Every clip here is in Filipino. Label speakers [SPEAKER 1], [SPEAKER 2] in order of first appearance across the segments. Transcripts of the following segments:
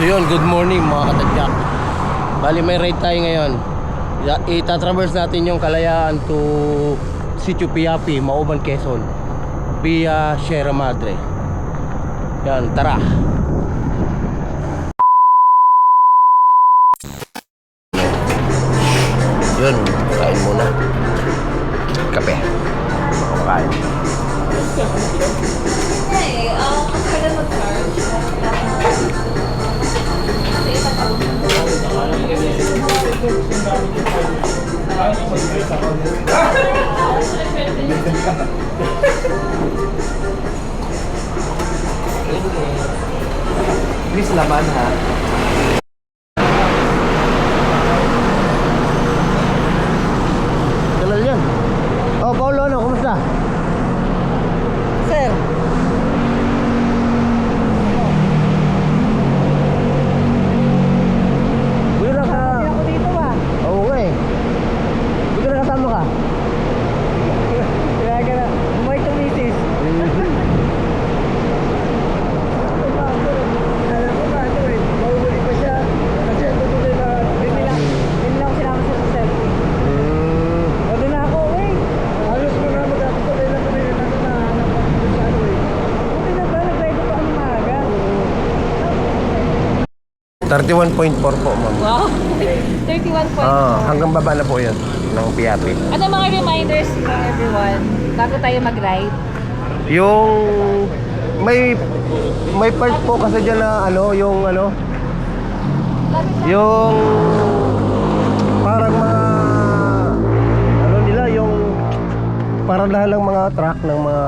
[SPEAKER 1] So yun, good morning mga katadyak. Bali may ride tayo ngayon. Itatraverse natin yung Kalayaan to Sitio Piapi, Mauban, Quezon via Sierra Madre. Yan, tara. Yun, kain muna. Kape. Makakain.
[SPEAKER 2] Hey, pwede mag-charge.
[SPEAKER 1] Please laman ha. Kalal yan. Oh, Paulo, ano? Kumusta?
[SPEAKER 2] Sir.
[SPEAKER 1] Buti na ka.
[SPEAKER 2] Hindi ako dito ba?
[SPEAKER 1] Oo nga eh. Buti na kasama ka.
[SPEAKER 2] Kaya ka na. Umuwi ito misis. Alam ko ba ito eh. Mahuli pa siya. Kasi ito tuloy na. Hindi lang ako sinama siya sa selfie. Pwede na ako eh. Halos mo na magkakasabay lang kami na nahanap ako sa ano eh. Buti na ba? Nag-ready pa kami maaga.
[SPEAKER 1] 31.4 po, ma'am.
[SPEAKER 3] Wow! 31.4.
[SPEAKER 1] Hanggang baba na po yan ng Piapi.
[SPEAKER 3] Ano mga reminders for everyone bago tayo mag-ride?
[SPEAKER 1] Yung may part po kasi dyan na yung parang mga nila yung parang lahat ng mga truck ng mga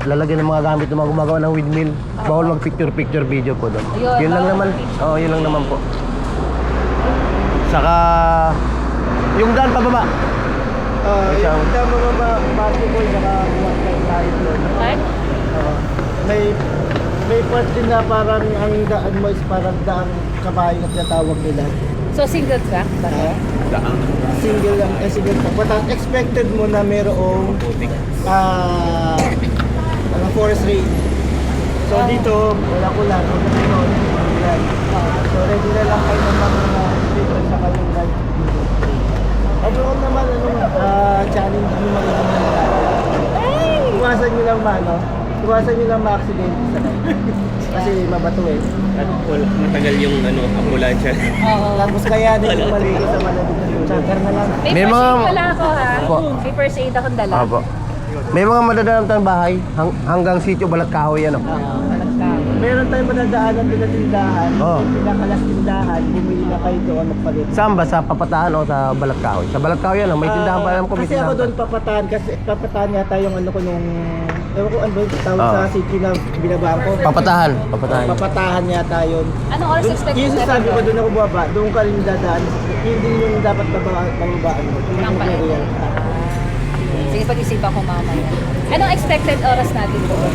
[SPEAKER 1] lalagyan ng mga gamit ng mga gumagawa ng windmill. Bawal mag picture video po doon. Yun lang naman. Yun lang naman po. Saka yung daan pababa.
[SPEAKER 2] Yung damo ba bago ko nakakuha tayo doon.
[SPEAKER 3] What?
[SPEAKER 2] May part din na parang ang daan mo is parang daang kabayo na tinatawag nila.
[SPEAKER 3] So, single track ba?
[SPEAKER 2] Single lang, single track. But expected mo na mayroong forest range. So dito, wala ko lang. So ready na lang kayo ng mga dito sa kayong ride. Overall naman, challenge nyo magiging iwasan nyo lang iwasan nyo lang ma-accident sa ride. Kasi mabato eh.
[SPEAKER 4] Matagal yung ambulansya.
[SPEAKER 3] Oo.
[SPEAKER 2] Tapos kaya din yung maligid sa malamig na yun. Charter na lang.
[SPEAKER 3] May
[SPEAKER 1] May
[SPEAKER 3] first
[SPEAKER 1] mga-
[SPEAKER 3] aid pala ako ha.
[SPEAKER 1] Opo.
[SPEAKER 3] May first aid akong dala.
[SPEAKER 1] Opo. May mga madadaanan tayong bahay hanggang Sitio Balat Kahoy ano.
[SPEAKER 2] Meron tayong madadaanan din na tindahan.
[SPEAKER 1] Oo.
[SPEAKER 2] Pinakalas tindahan, bumili na kayo doon magpalit.
[SPEAKER 1] Saan ba? Sa Papatahan o sa Balat Kahoy? Sa Balat Kahoy ano, may tindahan pa alam ko, may
[SPEAKER 2] Kasi ako
[SPEAKER 1] tindahan
[SPEAKER 2] doon
[SPEAKER 1] pa.
[SPEAKER 2] papatahan, kasi papatahan yata yung ko nung ewan ko ano ba yung tawag
[SPEAKER 1] Oo.
[SPEAKER 2] sa city na binabaan ko.
[SPEAKER 1] Papatahan.
[SPEAKER 2] Papatahan yata yun.
[SPEAKER 3] Anong oras expected
[SPEAKER 2] Yung
[SPEAKER 3] natin
[SPEAKER 2] sabi ko
[SPEAKER 3] doon?
[SPEAKER 2] doon ako baba, doon ka rin dadaan. Yun din yung dapat babaan mo. Yun yung
[SPEAKER 3] Ang
[SPEAKER 2] area.
[SPEAKER 3] Sige, pag-isipan ko mamaya. Anong expected oras natin doon?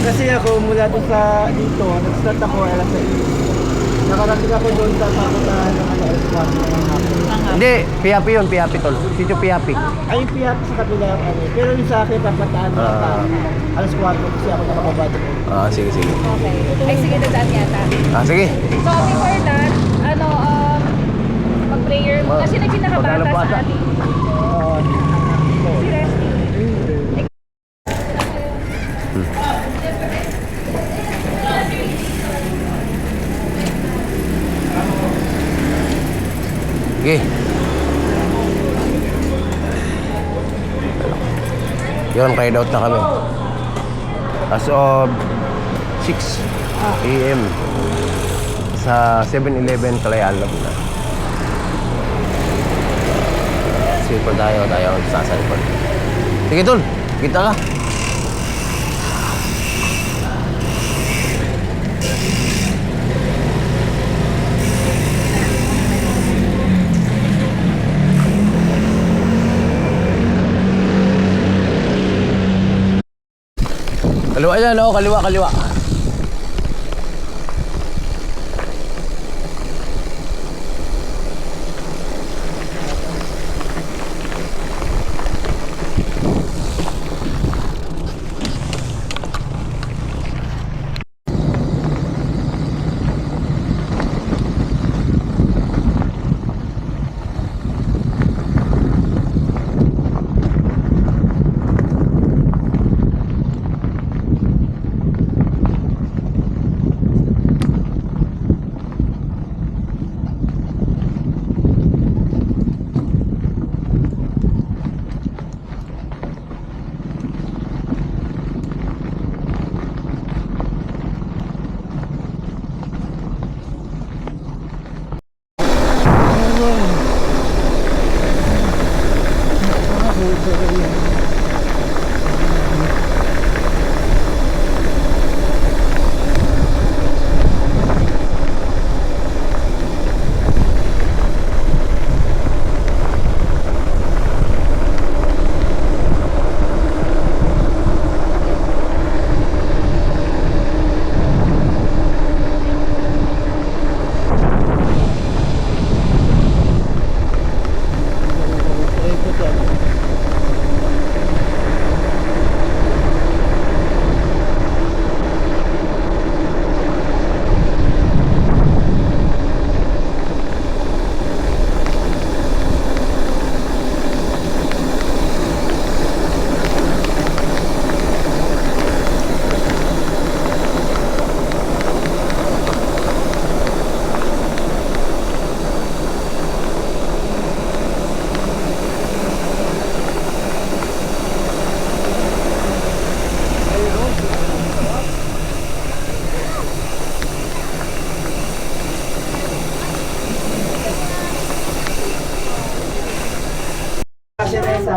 [SPEAKER 2] Kasi ako mula doon sa dito, nag-start ako alas 6. Nakarating ako doon sa papatahan ng alas 4 ng hapon.
[SPEAKER 1] Hindi, Piapi yun, Piapi tol. Sitio Piapi.
[SPEAKER 2] Ay, yung pihap sa kabila pero yung sa akin, papatahan alas 4 kasi ako nakababa doon.
[SPEAKER 1] Sige.
[SPEAKER 3] Okay. Ay, sige, dadaan yata.
[SPEAKER 1] Sige.
[SPEAKER 3] So, before that, mag-prayer mo. Kasi nagkinakabata
[SPEAKER 1] Magkano po
[SPEAKER 3] sa
[SPEAKER 1] ata?
[SPEAKER 3] ating si Resty.
[SPEAKER 1] Sige. Yun, ride out na kami. As of 6 AM sa 7-Eleven Kalayaan lang na. Sige po tayo sa cellphone. Sige tol, kita ka. Kaliwa yan, kaliwa.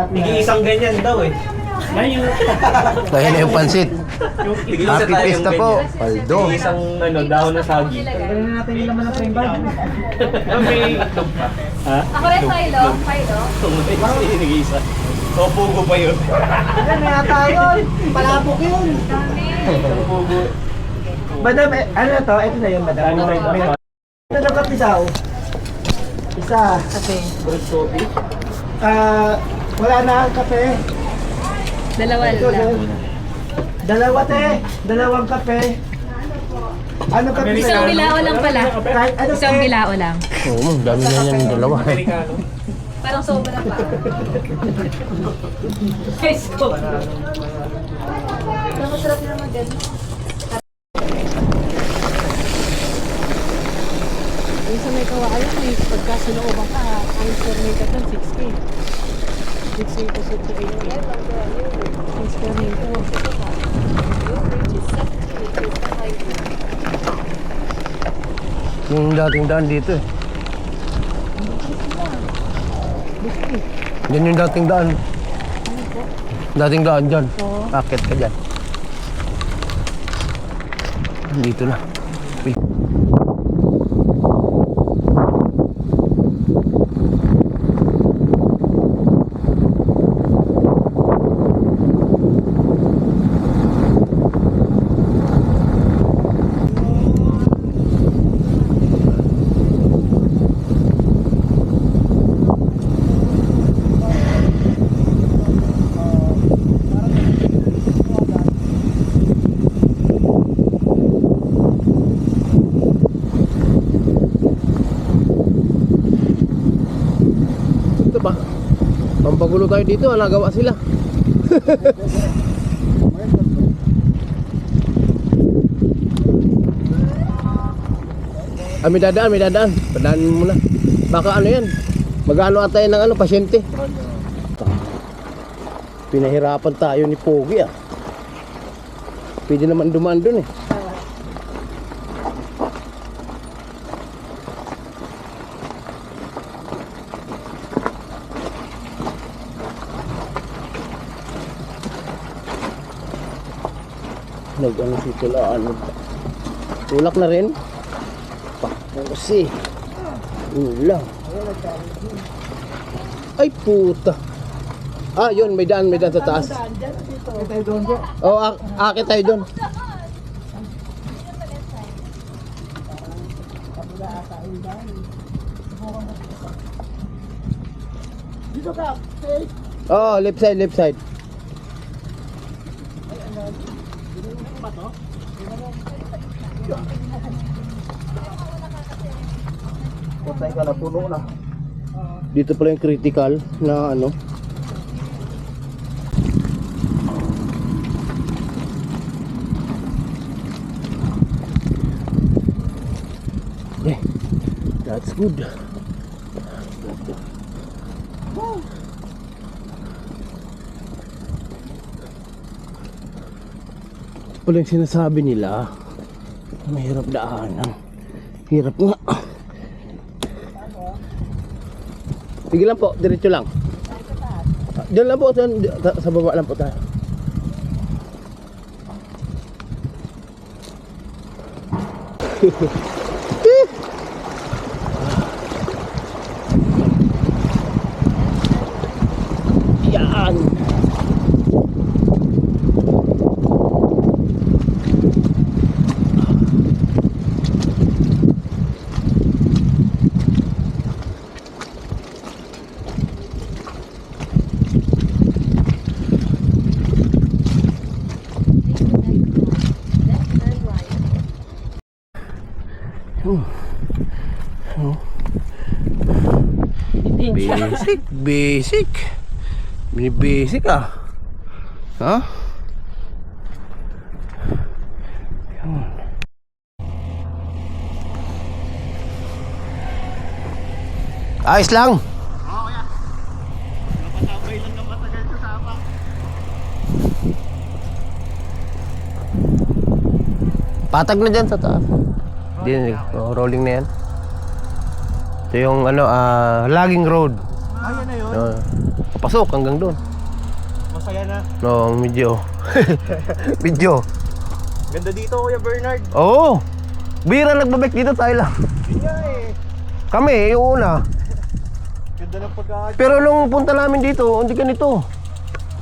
[SPEAKER 4] Tig-isang ganyan daw eh.
[SPEAKER 1] Kaya na yung pansit.
[SPEAKER 4] Tig-isa
[SPEAKER 1] Happy
[SPEAKER 4] tayong
[SPEAKER 1] Fiesta po,
[SPEAKER 4] ganyan.
[SPEAKER 1] Paldo.
[SPEAKER 4] Tig-isang dahon na sagi.
[SPEAKER 2] Ganyan natin yung laman ng frame bag.
[SPEAKER 4] May itlog pa. Ha?
[SPEAKER 3] Ako rin, Philo. Philo.
[SPEAKER 4] Tig-isa. So, pugo pa yun.
[SPEAKER 2] Yan, may ata yun. Palabok yun.
[SPEAKER 3] Dami.
[SPEAKER 4] Pugo.
[SPEAKER 2] Madam, ano na to? Ito na yun, madam. Ito na kape isa. Isa.
[SPEAKER 3] Kape.
[SPEAKER 2] Wala na ang kape.
[SPEAKER 3] Dalawa
[SPEAKER 2] Ito,
[SPEAKER 3] lang.
[SPEAKER 2] Dalawa te. Dalawang kape. Ano kape
[SPEAKER 3] Isang
[SPEAKER 2] sa'yo?
[SPEAKER 3] bilao lang pala.
[SPEAKER 2] Kahit ano
[SPEAKER 3] Isang
[SPEAKER 2] te.
[SPEAKER 3] bilao lang.
[SPEAKER 1] Oo, dami na yan yung dalawa.
[SPEAKER 4] Amerikano.
[SPEAKER 3] Parang sobra pa. Guys ko. Masarap naman din.
[SPEAKER 5] Yung sa may kawaayan, may pagkasunooban ka, ang square meter doon, 6K. 6K to 68K. Ang square meter.
[SPEAKER 1] Yung dating daan dito eh. Yan yung dating daan. Dating daan dyan. Akit ka dyan. Dito na. Uy. Ito ba? Pampagulo tayo dito, nagawa sila. May dadaan. Padaanin mo na. Baka ano yan? Mag-ano atay ng ano, pasyente. Pinahirapan tayo ni Pogi ah. Pwede naman dumaan dun eh. Nag-ano si Tulaan. Tulak na rin. Kasi ulang. Ay puta. Ah, yun, may daan sa taas. Oh, akit tayo doon.
[SPEAKER 2] Dito ka.
[SPEAKER 1] Oh, left side. Patay ka na, puno na. Dito pala yung critical na ano. Yeah, that's good. Pala yung sinasabi nila, mahirap daanan. Hirap nga. Sige lang po, diretso lang. Diyan lang po, sa baba lang po tayo. Yan. Basic. Basic ah. Ha? Yun. Ayos lang. Patag na dyan sa taas. Rolling na yan. Ito yung ano, logging road.
[SPEAKER 2] Ayan na yun.
[SPEAKER 1] Papasok hanggang doon.
[SPEAKER 4] Masaya na.
[SPEAKER 1] No, medyo. Medyo.
[SPEAKER 4] Ganda dito, Kuya Bernard.
[SPEAKER 1] Oo. Bira nagbabike dito tayo lang.
[SPEAKER 4] Yun nga eh.
[SPEAKER 1] Kami, yung una.
[SPEAKER 4] Ganda ng pagkakadyo.
[SPEAKER 1] Pero nung punta namin dito, hindi ganito.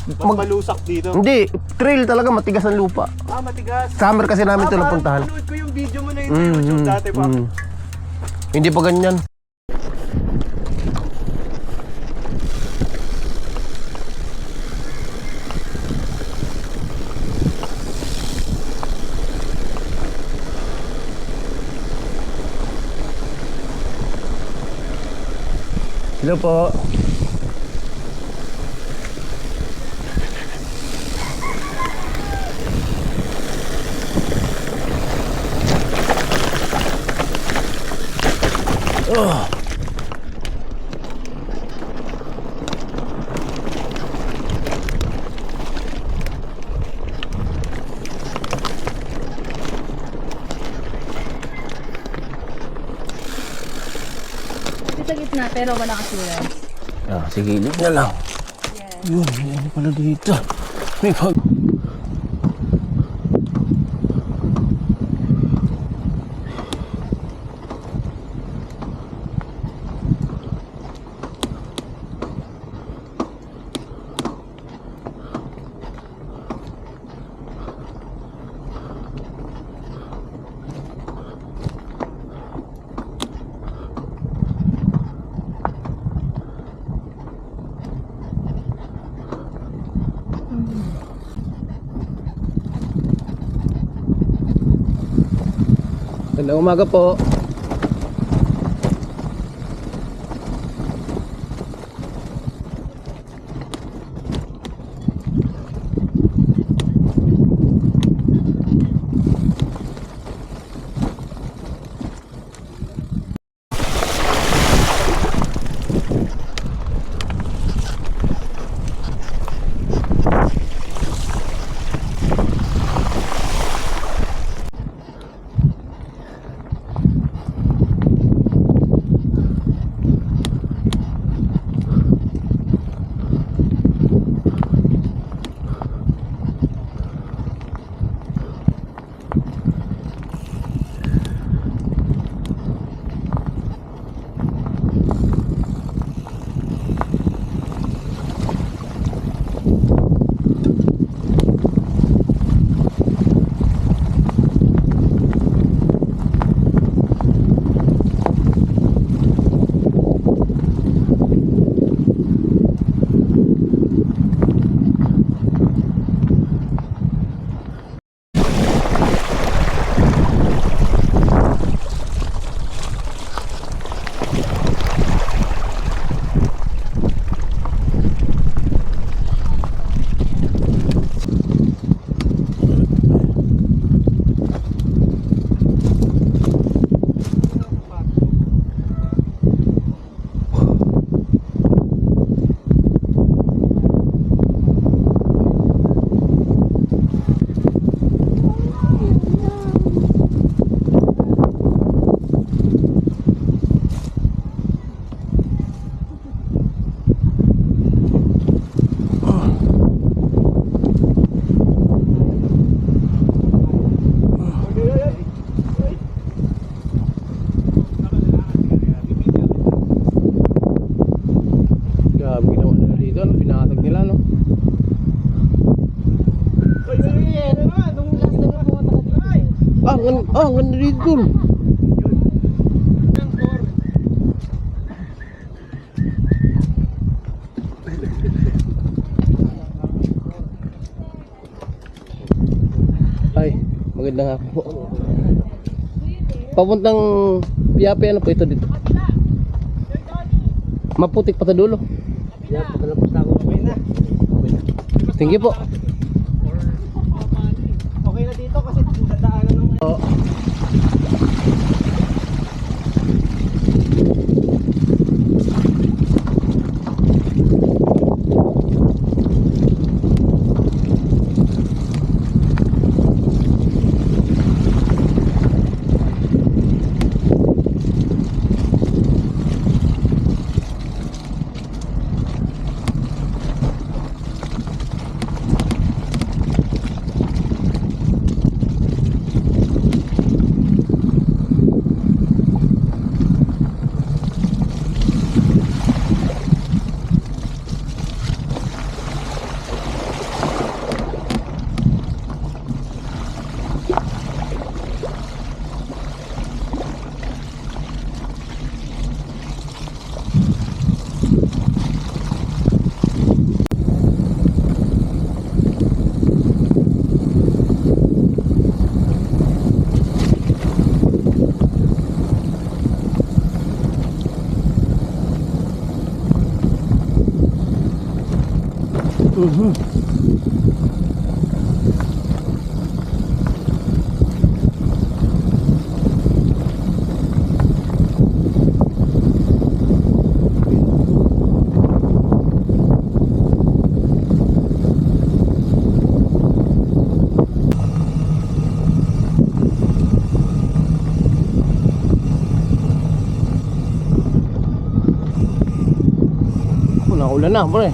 [SPEAKER 4] Mas malusak dito.
[SPEAKER 1] Hindi, trail talaga, matigas ang lupa.
[SPEAKER 4] Ah, matigas.
[SPEAKER 1] Summer kasi namin ito
[SPEAKER 4] parang
[SPEAKER 1] napuntahan.
[SPEAKER 4] napanood ko yung video mo na yun sa YouTube dati pa.
[SPEAKER 1] Hindi pa ganyan. Hello po.
[SPEAKER 3] Sa gitna pero walang assurance.
[SPEAKER 1] Ah, sige, gilid na lang. Yun, may ano pala dito. May pag... Magandang umaga po. Ang ganda dito. Ay, maganda nga po. Papuntang Piapi, ano po ito dito? Maputik pa sa dulo. Thank you po.
[SPEAKER 4] Okay na dito kasi dadaanan ng...
[SPEAKER 1] Oh. Naulan na, pre.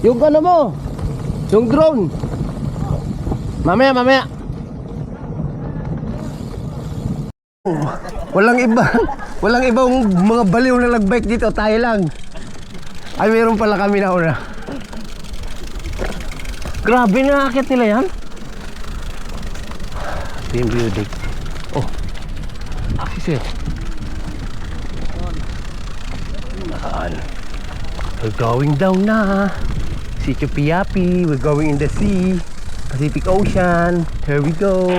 [SPEAKER 1] Yung ano mo, yung drone. Mamaya. Walang ibang mga baliw na nagbike dito, tayo lang. Ay, meron pala kami na una. Grabe, nakakit nila yan. Ito yung building. Oh, sir. We're going down na. Sitio Piapi, we're going in the sea, Pacific Ocean. Here we go.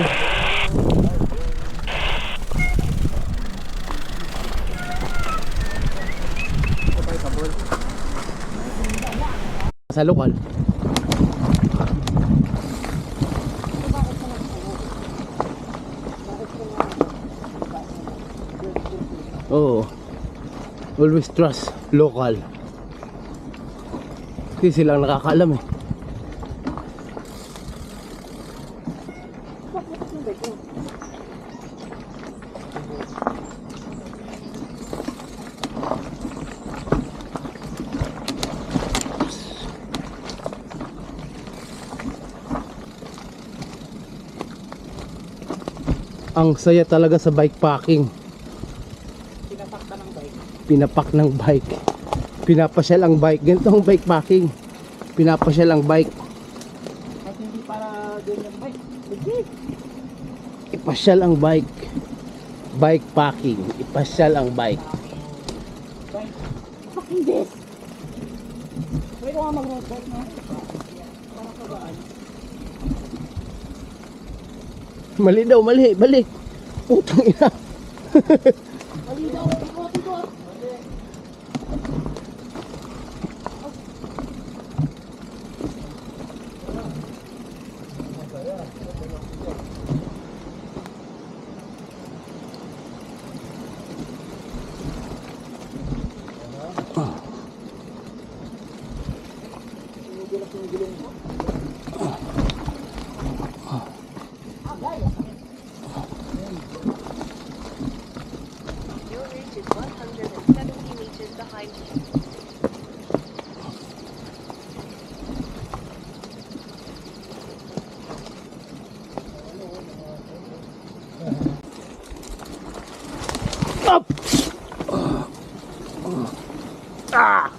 [SPEAKER 1] Sa lokal. Oh, always trust local. Kasi silang nakakaalam eh. Ang saya talaga sa bike packing. Pinapak ng bike. Pinapasyal ang bike. Ganito ang bike packing. Pinapasyal ang bike.
[SPEAKER 5] At hindi para doon yung bike. Legit.
[SPEAKER 1] Ipasyal ang bike. Bike packing. Ipasyal ang bike.
[SPEAKER 5] Fucking this. Pwede ko nga mag-road bike, no? Para kabaan.
[SPEAKER 1] Mali daw, mali. Balik. Putang ina.
[SPEAKER 5] Mali daw. Ikot.
[SPEAKER 6] Your reach is 170 meters behind you.
[SPEAKER 1] Up! Ah!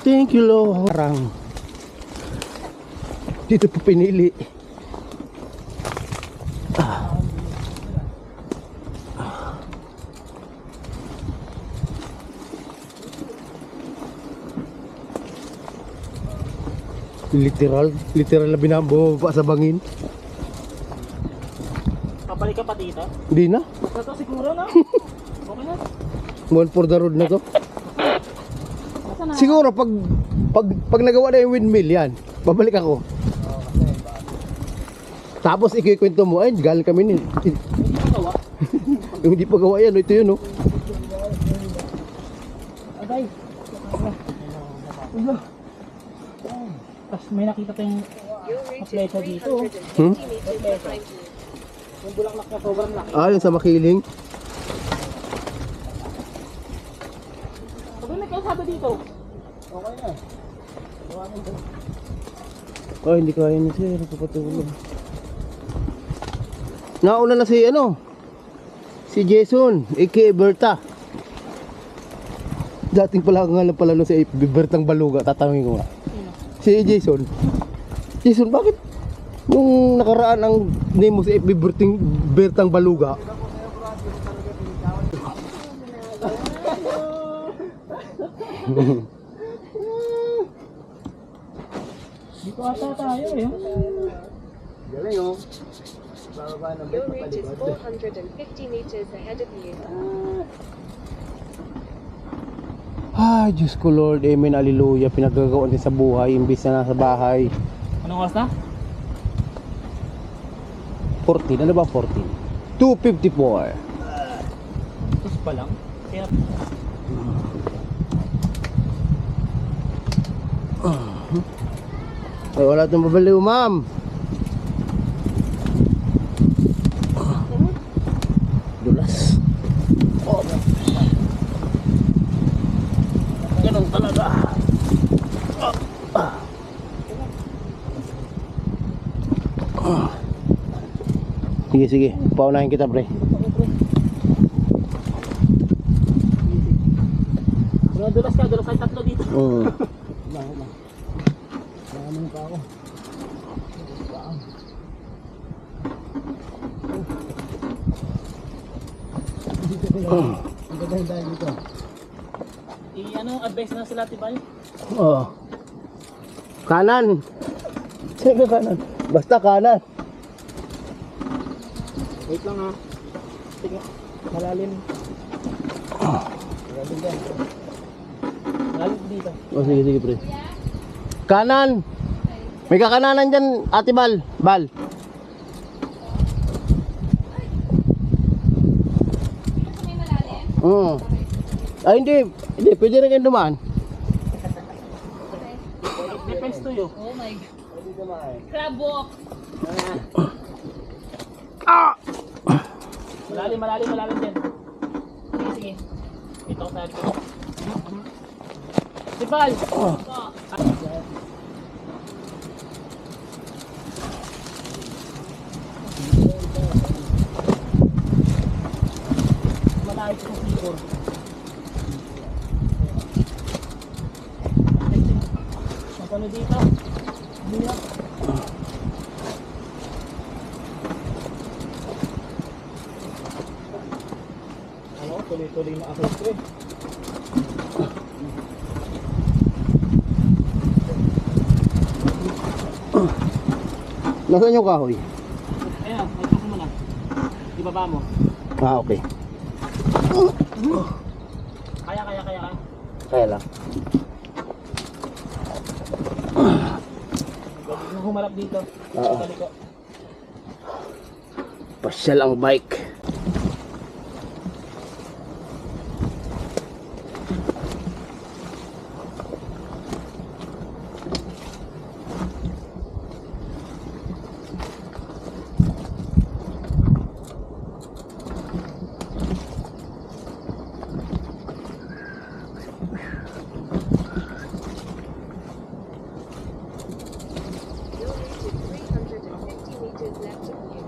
[SPEAKER 1] Thank you, Lord. Parang dito po pinili. Literal na binababa sa bangin.
[SPEAKER 4] Papalik ka pa dito?
[SPEAKER 1] Hindi na.
[SPEAKER 4] Basta to siguro na. Okay na.
[SPEAKER 1] One for the road na to. Siguro pag nagawa na yung windmill yan, babalik ako. Tapos ikikwento mo, ay galing kami ni. Yung hindi pa gawa yan, ito yun, no.
[SPEAKER 5] Agay. Tapos may nakita tayong
[SPEAKER 6] You'll reach
[SPEAKER 5] Atleta
[SPEAKER 6] in
[SPEAKER 5] dito.
[SPEAKER 6] 350 meters behind you.
[SPEAKER 5] yung bulaklak na sobrang laki.
[SPEAKER 1] Yun sa Makiling.
[SPEAKER 5] Pag may kalsada dito, okay na.
[SPEAKER 1] Oh, hindi kaya niya sir, papatulog. Nauna na si si Jason, aka Berta. Dating pala nga lang pala no si Bertang Baluga, tatanungin ko nga. Si Jason. Jason, bakit nung nakaraan ang name mo si FB Bertang Baluga?
[SPEAKER 5] Dito ata tayo eh.
[SPEAKER 1] Galing oh.
[SPEAKER 6] Your reach is 450 meters ahead of you.
[SPEAKER 1] Ay, Diyos ko Lord, amen, hallelujah. Pinagagawa din sa buhay, imbis na nasa bahay.
[SPEAKER 5] Anong oras na?
[SPEAKER 1] 14, ano ba 14? 2:54.
[SPEAKER 5] Tapos pa lang. Kaya
[SPEAKER 1] Ay, wala itong babaliw, ma'am. Dulas. Oh. Ganun talaga. Sige, sige. Paunahin kita, pre.
[SPEAKER 5] dulas ka tatlo dito. Advice na sila Tibay.
[SPEAKER 1] Oh. Kanan. Sige, kanan. Basta kanan.
[SPEAKER 5] Wait lang ha. Sige. Malalim. Malalim din. Malalim dito.
[SPEAKER 1] Oh, sige, sige, pre. Kanan. May kakananan dyan, Ate Bal. Bal. Ay, hindi. Hindi, pwede rin kayo dumaan.
[SPEAKER 5] Depends to you.
[SPEAKER 3] Oh my God. Crab walk.
[SPEAKER 5] Malalim din.
[SPEAKER 3] Sige, sige.
[SPEAKER 5] Ito sa ito. Tibay. Malalim sa sikor. Ano dito? Dito. Ano? Tuloy-tuloy na ako ito eh.
[SPEAKER 1] Nasaan yung kahoy?
[SPEAKER 5] Ayan, magpapos mo na. Ibaba mo.
[SPEAKER 1] Ah, okay.
[SPEAKER 5] Kaya.
[SPEAKER 1] Kaya lang.
[SPEAKER 5] Huwag mo humarap dito.
[SPEAKER 1] Oo.
[SPEAKER 5] Taliko.
[SPEAKER 1] Pasyal ang bike.
[SPEAKER 6] Your reach is 350 meters left of you.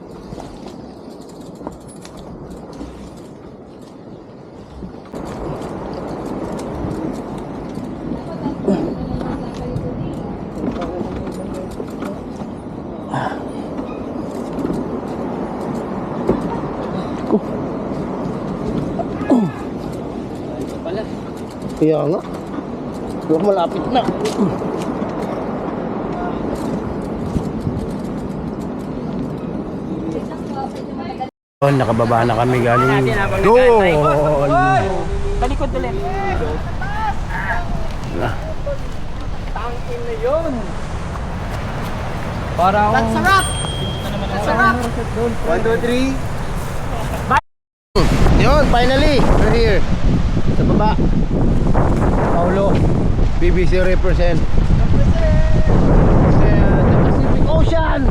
[SPEAKER 1] Kaya nga. Huwag malapit na. Nakababa na kami galing doon.
[SPEAKER 5] Talikod ulit.
[SPEAKER 2] Tangkin na yun. Para akong...
[SPEAKER 5] Sarap! Sarap!
[SPEAKER 1] 1, 2, 3. Yun, finally, we're here. Sa baba. Paulo, BBC represent. The Pacific Ocean.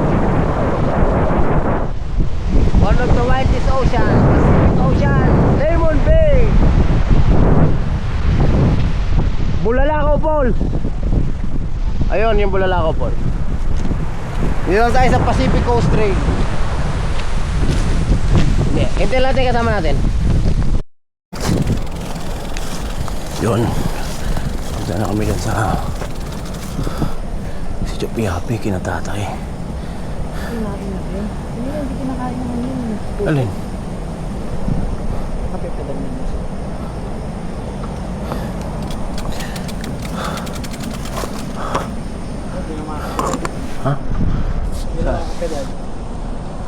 [SPEAKER 1] One of the widest ocean. Pacific Ocean. Lemon Bay. Bulalakaw Fall. Ayun, yung Bulalakaw Fall. Dito lang tayo sa Pacific Coast Trail. Hindi, hintay natin kasama natin. Yun. Punta na kami dyan sa si Jopiapi, kinatatay.
[SPEAKER 5] Hindi kinakain naman yun.
[SPEAKER 1] Alin?
[SPEAKER 5] Kapit ka ba naman?
[SPEAKER 1] Ha?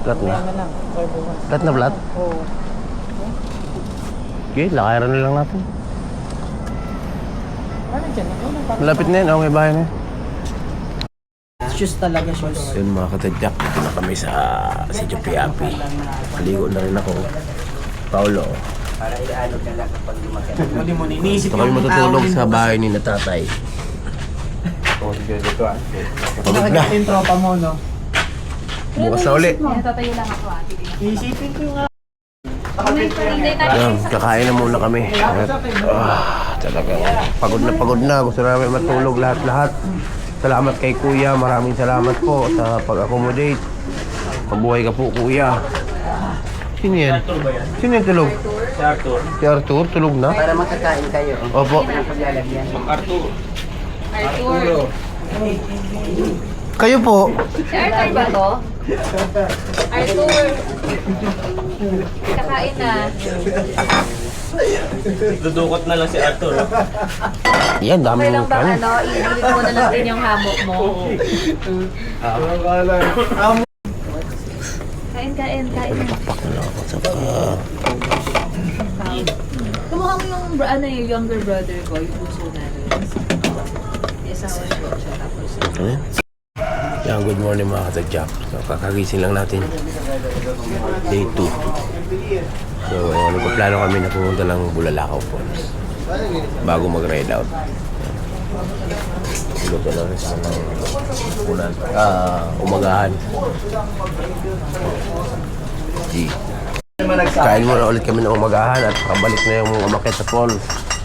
[SPEAKER 1] Plat na?
[SPEAKER 5] Kaya lang.
[SPEAKER 1] Plat na plat?
[SPEAKER 5] Oo.
[SPEAKER 1] Okay, lakaran na lang natin.
[SPEAKER 5] Ano dyan?
[SPEAKER 1] Malapit na yun, okay, bahay na yun.
[SPEAKER 5] Shoes talaga, shoes.
[SPEAKER 1] Yun mga katadyak, dito na kami sa Jopiapi. Maligo na rin ako. Paulo.
[SPEAKER 5] Muli mo, iniisip
[SPEAKER 1] Ito kami matutulog sa bahay ni natatay. Pagod na.
[SPEAKER 5] yung tropa mo, no?
[SPEAKER 1] Bukas na uli.
[SPEAKER 3] Tatayo lang ako
[SPEAKER 5] Iisipin ko nga.
[SPEAKER 1] Yan, kakain na muna kami. Talaga. Pagod na. Gusto namin matulog lahat-lahat. Salamat kay Kuya. Maraming salamat po sa pag-accommodate. Mabuhay ka po, Kuya. Sino yan? Sino yung tulog?
[SPEAKER 4] Si Arthur.
[SPEAKER 1] Si Arthur, tulog na?
[SPEAKER 5] Para makakain kayo.
[SPEAKER 1] Opo.
[SPEAKER 4] Arthur.
[SPEAKER 3] Arthur.
[SPEAKER 1] Kayo po.
[SPEAKER 3] Si Arthur ba to? Arthur. Kakain na.
[SPEAKER 4] Dudukot na lang si Arthur.
[SPEAKER 1] Yan, dami
[SPEAKER 3] Okay
[SPEAKER 1] ng
[SPEAKER 3] lang ba
[SPEAKER 1] kanin.
[SPEAKER 3] idilit mo na lang din yung hammock mo? Kain na.
[SPEAKER 1] Pakpak na lang ako sa
[SPEAKER 3] Kumukha mo yung younger brother ko, yung puso natin. Isawa siya tapos.
[SPEAKER 1] Ayan. Yan, good morning mga katadyak. So, kakagising lang natin. Day 2. So, nagpaplano kami na pumunta ng Bulalakaw Falls bago mag-ride out. Luto na rin sa umagahan. G. Kain muna ulit kami ng umagahan at pakabalik na yung umakyat sa falls.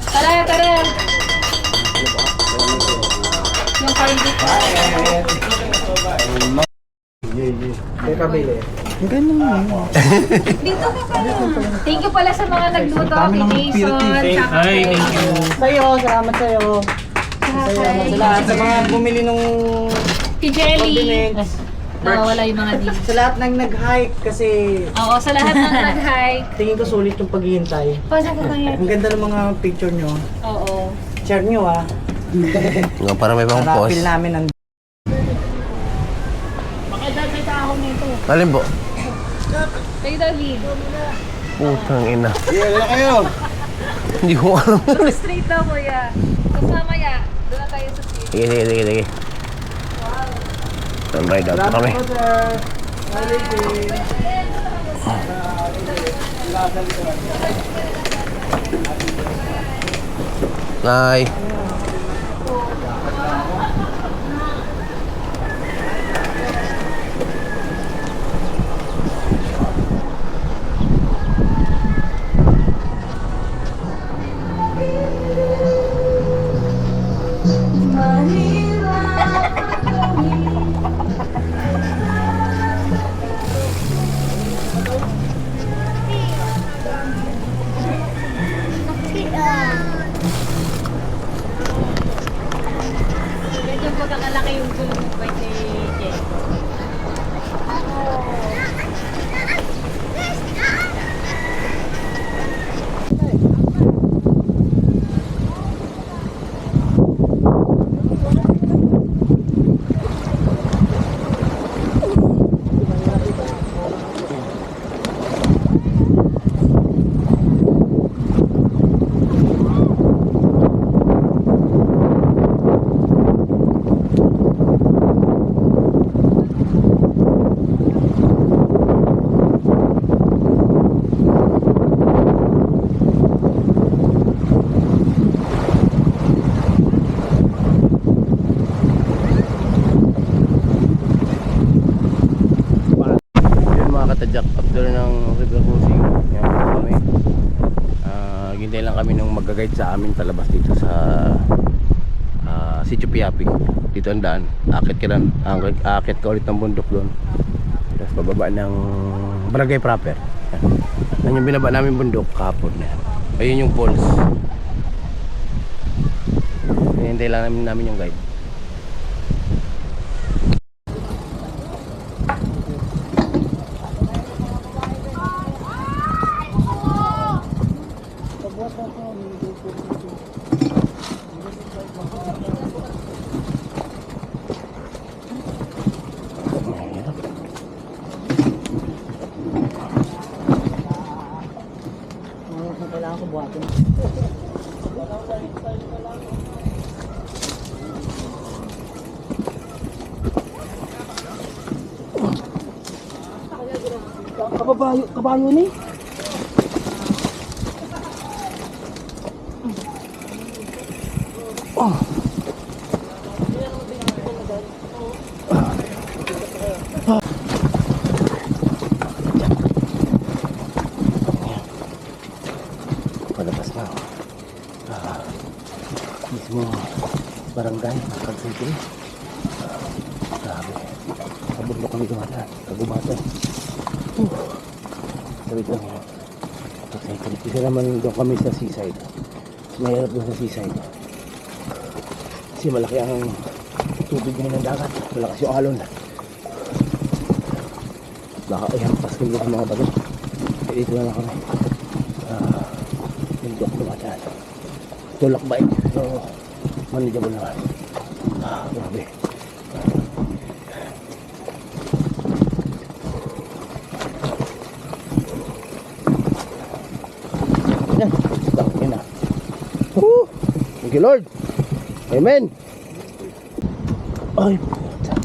[SPEAKER 3] Tara! Yung party ko. Dito ka pala. Thank you pala sa mga nagluto. Kay Jason, tsaka
[SPEAKER 4] Ay,
[SPEAKER 3] kay...
[SPEAKER 4] thank you.
[SPEAKER 5] Sa'yo, salamat sa'yo. Salamat sa lahat. Sa mga bumili nung
[SPEAKER 3] Kay Jelly.
[SPEAKER 5] condiments.
[SPEAKER 3] Nawawala yung mga deals.
[SPEAKER 5] Sa lahat ng nag-hike kasi
[SPEAKER 3] Oo, sa lahat ng nag-hike.
[SPEAKER 5] tingin ko sulit yung paghihintay.
[SPEAKER 3] Pasa ko kaya.
[SPEAKER 5] Ang ganda ng mga picture nyo.
[SPEAKER 3] Oo.
[SPEAKER 5] Share nyo ah.
[SPEAKER 1] Nga, para may pang
[SPEAKER 5] Para
[SPEAKER 1] post.
[SPEAKER 5] feel namin ang...
[SPEAKER 3] May tao nito.
[SPEAKER 1] Alin po?
[SPEAKER 3] Kayo daw lead.
[SPEAKER 1] Putang ina. Hindi ko alam.
[SPEAKER 3] Straight daw kuya. Tapos mamaya, doon na tayo sa street.
[SPEAKER 1] Sige. Ride out na kami. Nay. katadyak, after ng river crossing, yan kami. Hintay lang kami nung mag-guide sa amin palabas dito sa Sitio Piapi. Dito ang daan. Akit ka ulit ng bundok doon. Tapos bababa ng barangay proper. Yan yung binaba namin bundok kahapon. Ayun yung falls. Hintay lang namin yung guide.
[SPEAKER 5] Kailangan ko buhatin. Kabayo ni.
[SPEAKER 1] Palabas na mismo barangay Pagsintin. Grabe, kabundok kami dumadaan, kagubatan. Sabi ko Pagsintin, isa naman doon kami sa seaside. Mahirap doon sa seaside kasi malaki ang tubig ngayon ng dagat, malakas yung alon. Baka ihampas kami sa mga bago. Dito na lang kami bundok dumadaan. Tulak bike, so manageable naman. Grabe. Yan, stop na. Thank you Lord. Amen. Ay, puta.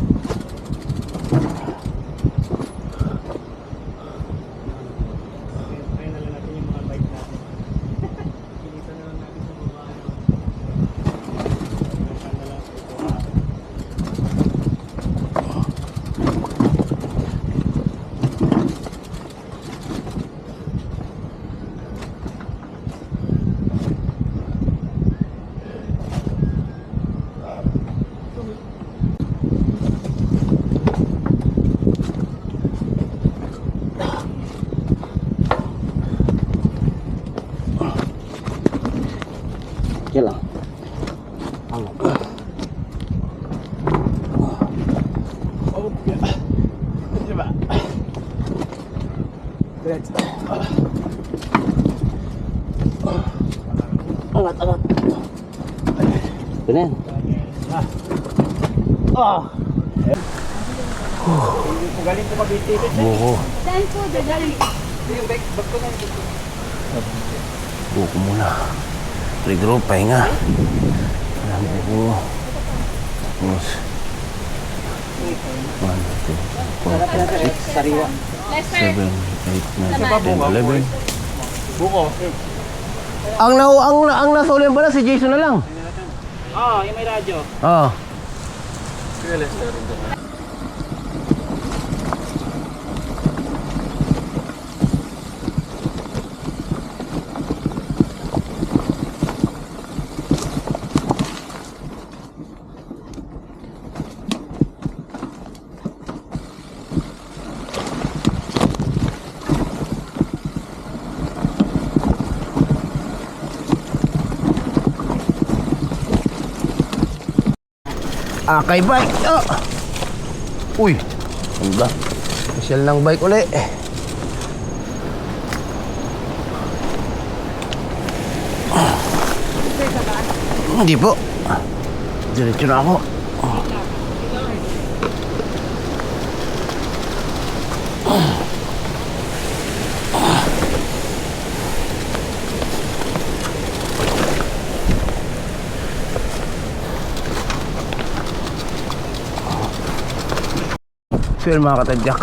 [SPEAKER 1] Okay lang. Diba? Diretso. Angat. Ganyan.
[SPEAKER 2] Galing ko mabititit.
[SPEAKER 1] Buko.
[SPEAKER 6] Saan po dadali?
[SPEAKER 2] Yung bag ko na ito.
[SPEAKER 1] Buko muna. Regroup, pahinga. Marami buko. Tapos 1, 2, 3, 4, 5, 6,
[SPEAKER 2] Sariwa.
[SPEAKER 1] 7, 8, 9, 10, 11.
[SPEAKER 2] Buko.
[SPEAKER 1] Ang nasulin pala si Jason na lang.
[SPEAKER 2] Yung may radyo.
[SPEAKER 1] Oo. Akay bike. Uy, ganda. Special ng bike uli. Hindi po. Diretso na ako. So yun mga katadyak,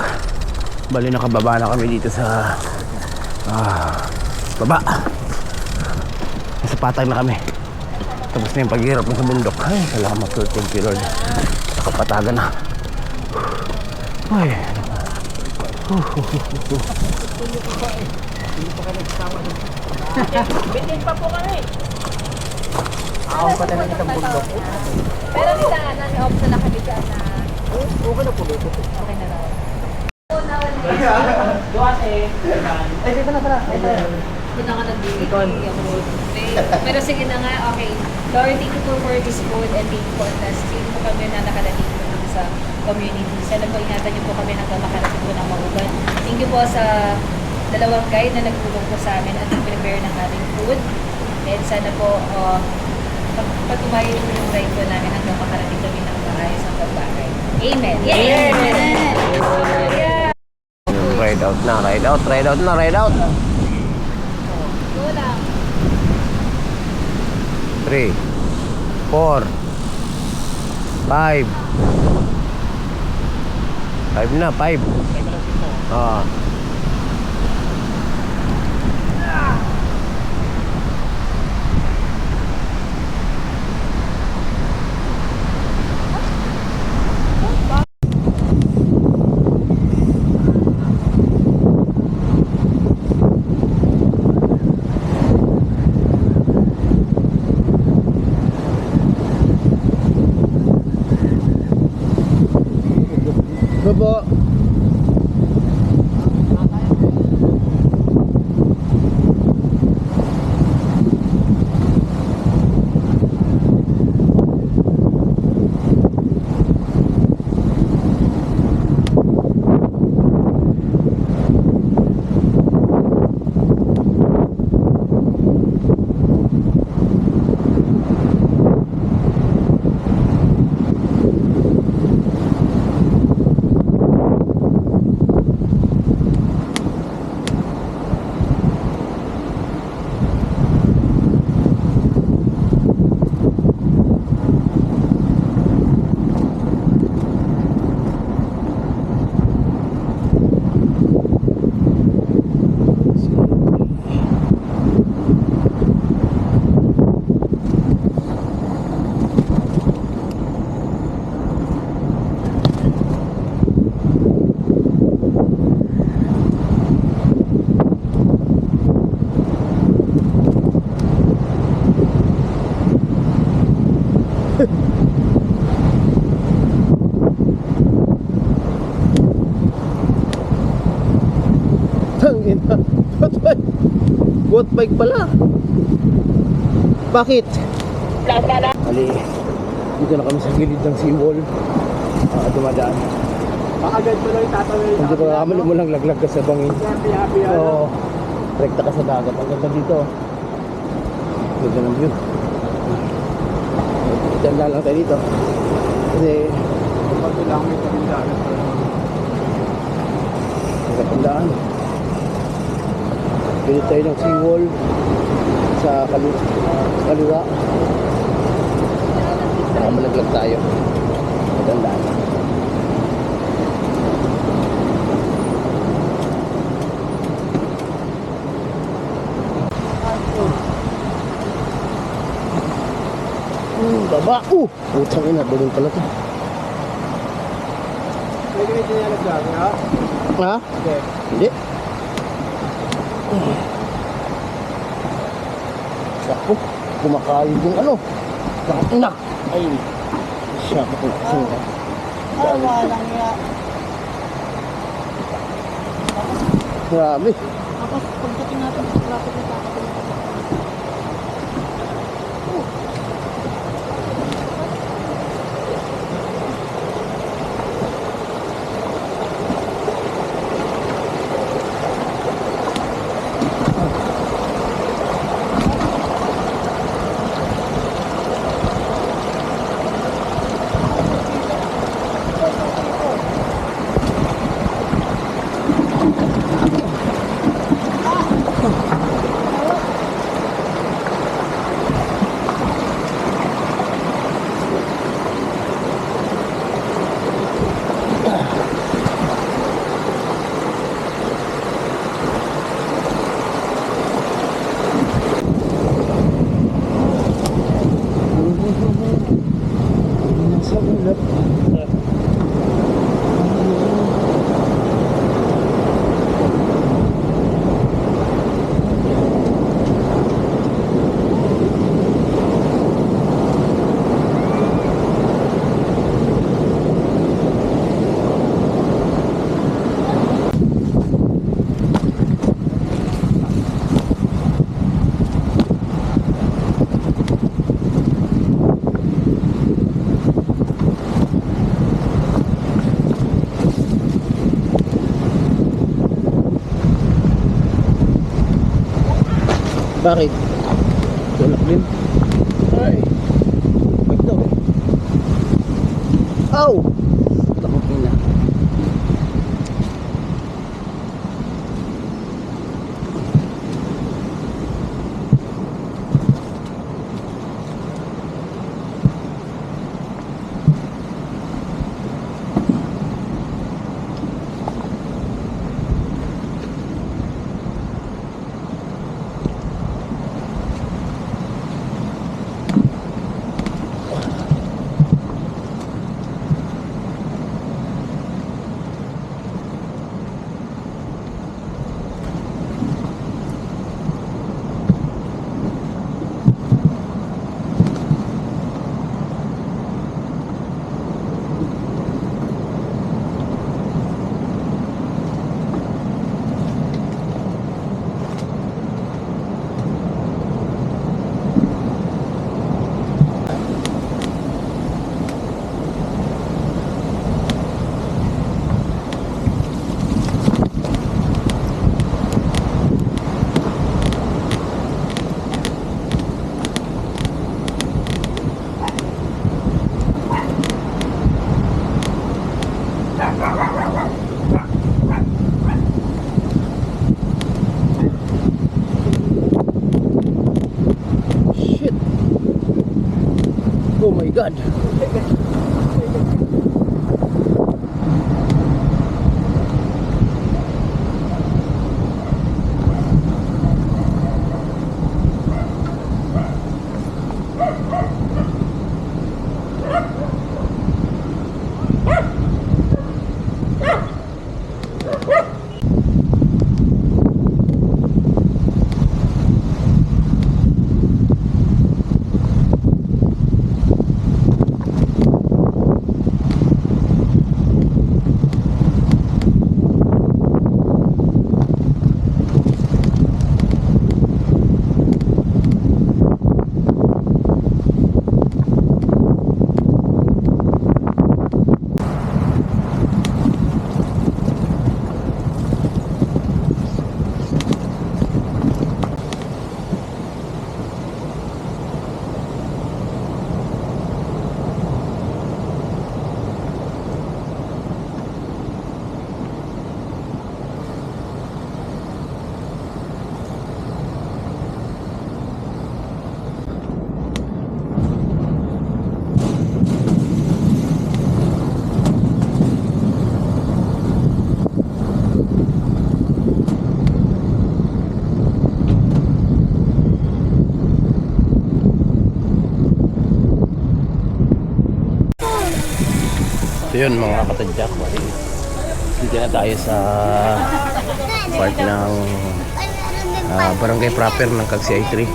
[SPEAKER 1] bali nakababa na kami dito sa baba. Nasa patag na kami. Tapos na yung paghirap mo sa bundok. Ay, salamat Lord, thank you Lord. Nakapatagan na. Ay,
[SPEAKER 3] Bitin pa po kami.
[SPEAKER 2] Ako pa talaga sa bundok.
[SPEAKER 3] Pero may daanan, may option na kami dyan na
[SPEAKER 2] Okay na po dito.
[SPEAKER 3] okay na raw.
[SPEAKER 2] Ay, dito na pala.
[SPEAKER 3] Doon ako nagbibigay ako. Pero sige na nga, okay. Lord, thank you po for this food and thank you po at last. Thank you po kami na nakarating po dito sa community. Sana po ingatan niyo po kami hanggang makarating po ng Mauban. Thank you po sa dalawang guide na nagtulong po sa amin at nag-prepare ng aming food. And sana po, patumayin po yung ride po namin hanggang makarating kami ng maayos hanggang bahay. Amen! Yes! Amen! Yeah!
[SPEAKER 1] Ride out na, ride out, ride out na, ride out.
[SPEAKER 3] Go lang.
[SPEAKER 1] 3, 4, 5. 5 na, 5. Ah. Baba. Tangin na. Goat bike pala. Bakit? Ali, dito na kami sa gilid ng seawall. Dumadaan.
[SPEAKER 2] Pakagad mo lang itatawin.
[SPEAKER 1] Hindi ko nakamali mo lang laglag ka sa bangin.
[SPEAKER 2] Happy.
[SPEAKER 1] Oo. Rekta ka sa dagat. Ang ganda dito. Ganda ng view. Tanda lang tayo dito. Kasi
[SPEAKER 2] Pag kailangan may kamindahan.
[SPEAKER 1] ang katandaan. Gilid tayo ng seawall sa kaliwa. Malaglag tayo. Katandaan. Baba. Putang ina. Balon pala to.
[SPEAKER 2] May ganito niya nagdami, ha?
[SPEAKER 1] Ha?
[SPEAKER 2] Hindi.
[SPEAKER 1] Hindi. Sakpo. Kumakain yung ano. Nak. Ay. Siya. Sino ka?
[SPEAKER 5] Walang ya.
[SPEAKER 1] Grabe.
[SPEAKER 5] Tapos pagdating natin sa traffic na takot na.
[SPEAKER 1] Nasa ulap. Bakit? Tulak din. Ay. Wait daw eh. Ow! Takot nila. Shit. Oh my god. So yun mga katadyak, dito na tayo sa part ng barangay proper ng Cagsi I3.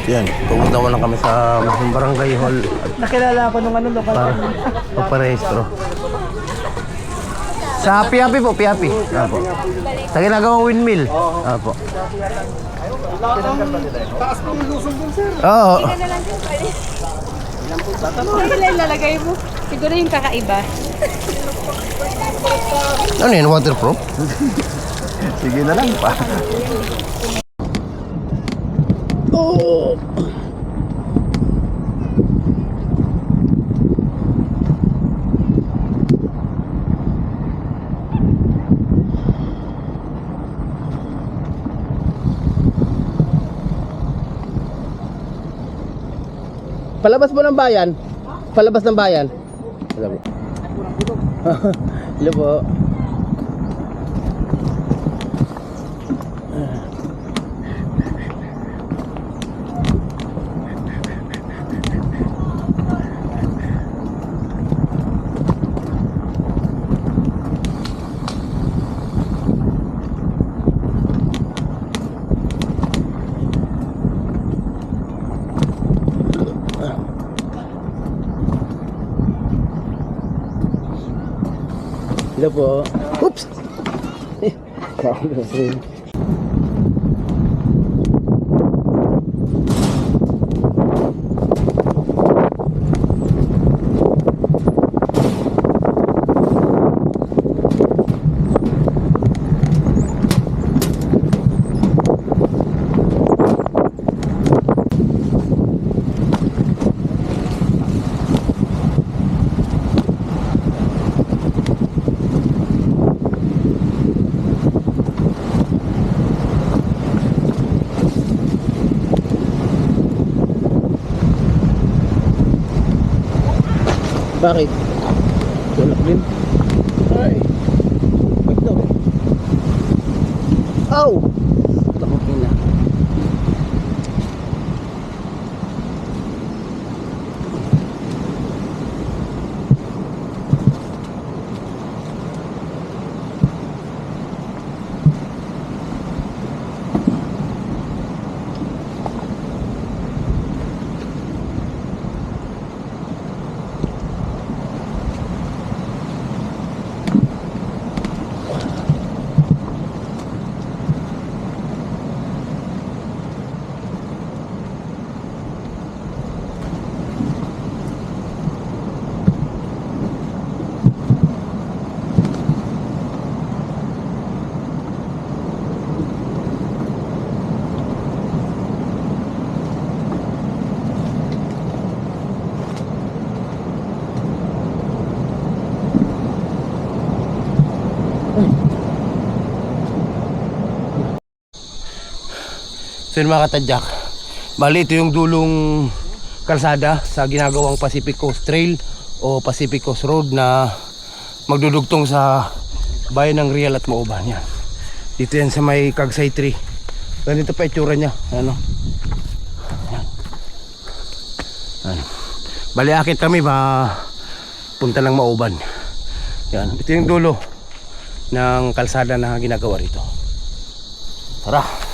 [SPEAKER 1] Yan, pumunta mo lang kami sa barangay hall
[SPEAKER 2] Nakilala ko nung ano lokal.
[SPEAKER 1] para magparehistro. Sa Piapi po, Piapi. Apo. Sa ginagawang windmill. Apo.
[SPEAKER 2] Taas mo yung lusong dun, sir.
[SPEAKER 1] Oo.
[SPEAKER 3] Ano ilalagay mo? Siguro yung kakaiba.
[SPEAKER 1] Ano yun, waterproof? Sige na lang pa. Oh. Palabas po ng bayan? Palabas ng bayan? Hello po. Hello po. Hello po. Oops! Bakit? Tulak din. Ay. Ba't daw? Ow! Takot nila. So yun mga katadyak, bali ito yung dulong kalsada sa ginagawang Pacific Coast Trail o Pacific Coast Road na magdudugtong sa bayan ng Real at Mauban. Yan. Dito yan sa may Kagsay Tree. Ganito pa itsura niya. Ano? Yan. Yan. Bali akit kami ba punta ng Mauban. Yan. Ito yung dulo ng kalsada na ginagawa rito. Tara!